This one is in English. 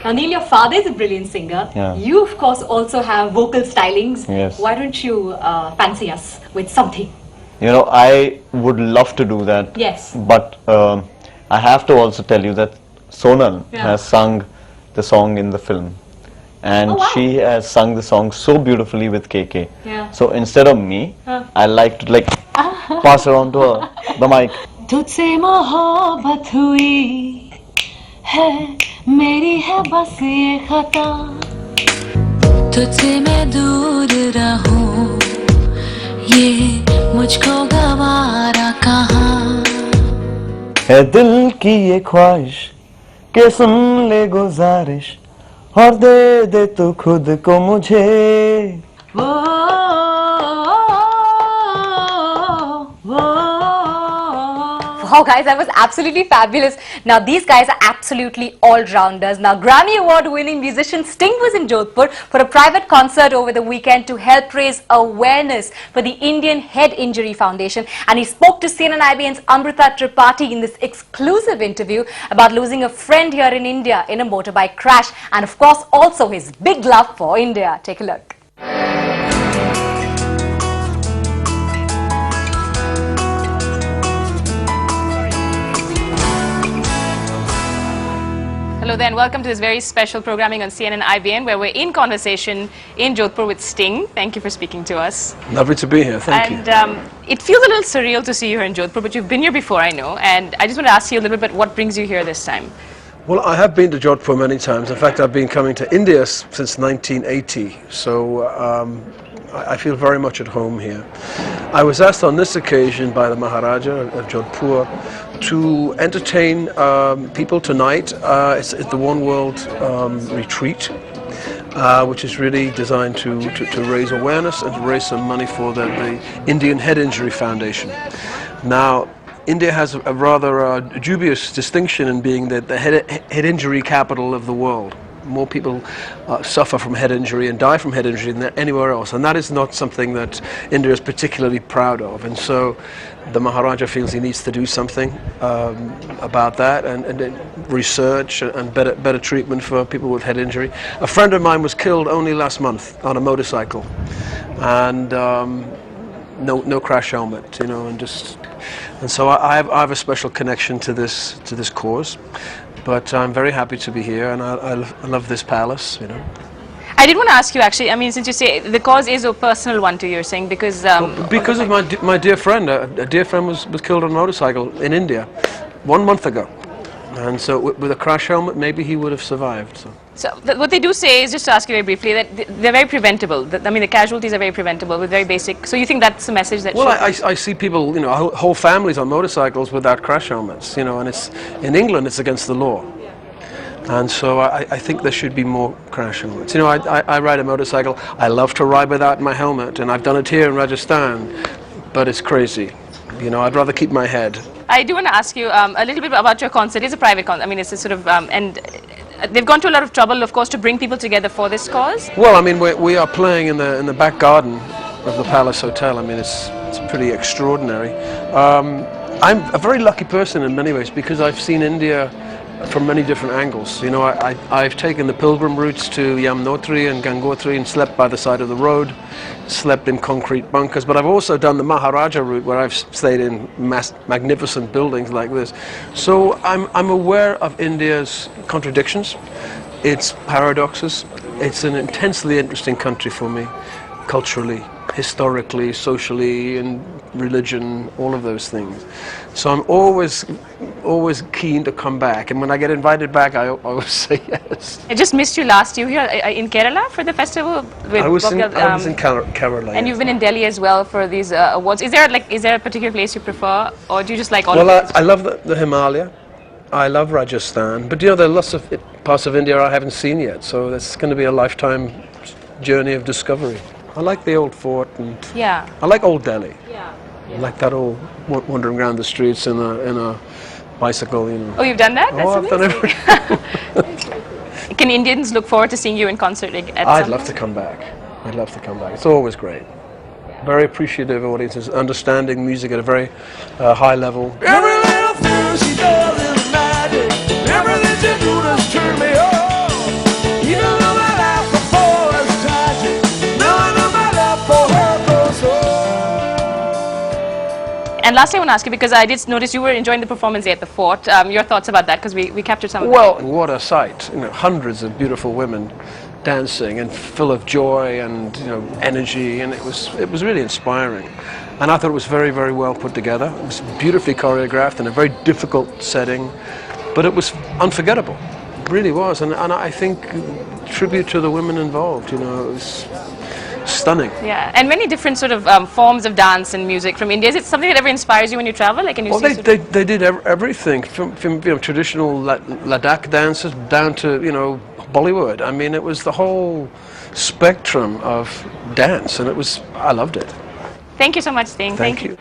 Now, Neil, your father is a brilliant singer. Yeah. You, of course, also have vocal stylings. Yes. Why don't you fancy us with something? You know, I would love to do that. Yes. But I have to also tell you that Sonal has sung the song in the film. And she has sung the song so beautifully with KK. Yeah. So instead of me, I like to pass it on to her, the mic. तुझसे मोहब्बत हुई है मेरी है बस ये खता तुझसे मैं दूर रहूं ये मुझको गवारा कहाँ है दिल की ये ख्वाहिश के सुन ले गुजारिश और दे दे तू खुद को मुझे Wow, guys, that was absolutely fabulous. Now, these guys are absolutely all-rounders. Now, Grammy Award-winning musician Sting was in Jodhpur for a private concert over the weekend to help raise awareness for the Indian Head Injury Foundation. And he spoke to CNN IBN's Amrita Tripathi in this exclusive interview about losing a friend here in India in a motorbike crash. And, of course, also his big love for India. Take a look. Hello there and welcome to this very special programming on CNN IBN where we're in conversation in Jodhpur with Sting. Thank you for speaking to us. Lovely to be here, thank you. And it feels a little surreal to see you here in Jodhpur, but you've been here before, I know. And I just want to ask you a little bit what brings you here this time. Well, I have been to Jodhpur many times. In fact, I've been coming to India since 1980. So I feel very much at home here. I was asked on this occasion by the Maharaja of Jodhpur to entertain people tonight. It's the One World retreat, which is really designed to raise awareness and to raise some money for the Indian Head Injury Foundation. Now, India has a rather dubious distinction in being the head injury capital of the world. More people suffer from head injury and die from head injury than anywhere else, and that is not something that India is particularly proud of. And so the Maharaja feels he needs to do something about that, and research and better treatment for people with head injury. A friend of mine was killed only last month on a motorcycle, and no crash helmet, you know, and so I have a special connection to this cause. But I'm very happy to be here, and I love this palace, you know. I did want to ask you actually, I mean, since you say the cause is a personal one to you, you're saying, because... because of my dear friend. A dear friend was killed on a motorcycle in India 1 month ago. And so with a crash helmet, maybe he would have survived. So what they do say is, just to ask you very briefly, that they're very preventable. I mean, the casualties are very preventable with very basic. So you think that's the message that? Well, I see people, you know, whole families on motorcycles without crash helmets, you know, and it's in England it's against the law. And so I think there should be more crash helmets. You know, I ride a motorcycle. I love to ride without my helmet, and I've done it here in Rajasthan, but it's crazy. You know, I'd rather keep my head. I do want to ask you a little bit about your concert. It's a private concert. I mean, it's a sort of and they've gone to a lot of trouble, of course, to bring people together for this cause. Well, I mean, we are playing in the back garden of the Palace Hotel. I mean, it's pretty extraordinary. I'm a very lucky person in many ways because I've seen India from many different angles. You know, I've taken the pilgrim routes to Yamunotri and Gangotri and slept by the side of the road, slept in concrete bunkers, but I've also done the Maharaja route where I've stayed in magnificent buildings like this. So I'm aware of India's contradictions, its paradoxes. It's an intensely interesting country for me, culturally, historically, socially, and religion, all of those things. So I'm always keen to come back, and when I get invited back, I always say yes. I just missed you last year here in Kerala for the festival. With I was in Kerala. And you've been in Delhi as well for these awards. Is there a particular place you prefer, or do you just like all of them? Well, I love the Himalaya. I love Rajasthan, but you know, there are lots of parts of India I haven't seen yet, so it's going to be a lifetime journey of discovery. I like the old fort, and I like old Delhi. I like that old wandering around the streets in a bicycle, you know. Oh, you've done that? That's I've done everything. Can Indians look forward to seeing you in concert I'd love to come back. I'd love to come back. It's always great. Very appreciative audiences, understanding music at a very high level. Every little thing she does is magic. Everything she do just turn me on. lastly, I want to ask you, because I did notice you were enjoying the performance at the fort. Your thoughts about that, because we captured some of Well, what a sight! You know, hundreds of beautiful women dancing and full of joy and energy, and it was really inspiring. And I thought it was very, very well put together. It was beautifully choreographed in a very difficult setting, but it was unforgettable. It really was, and I think tribute to the women involved. It was stunning. Yeah, and many different sort of forms of dance and music from India. Is it something that ever inspires you when you travel? Like, can you see they did everything from traditional Ladakh dances down to Bollywood. I mean, it was the whole spectrum of dance, and I loved it. Thank you so much, Sting. Thank you.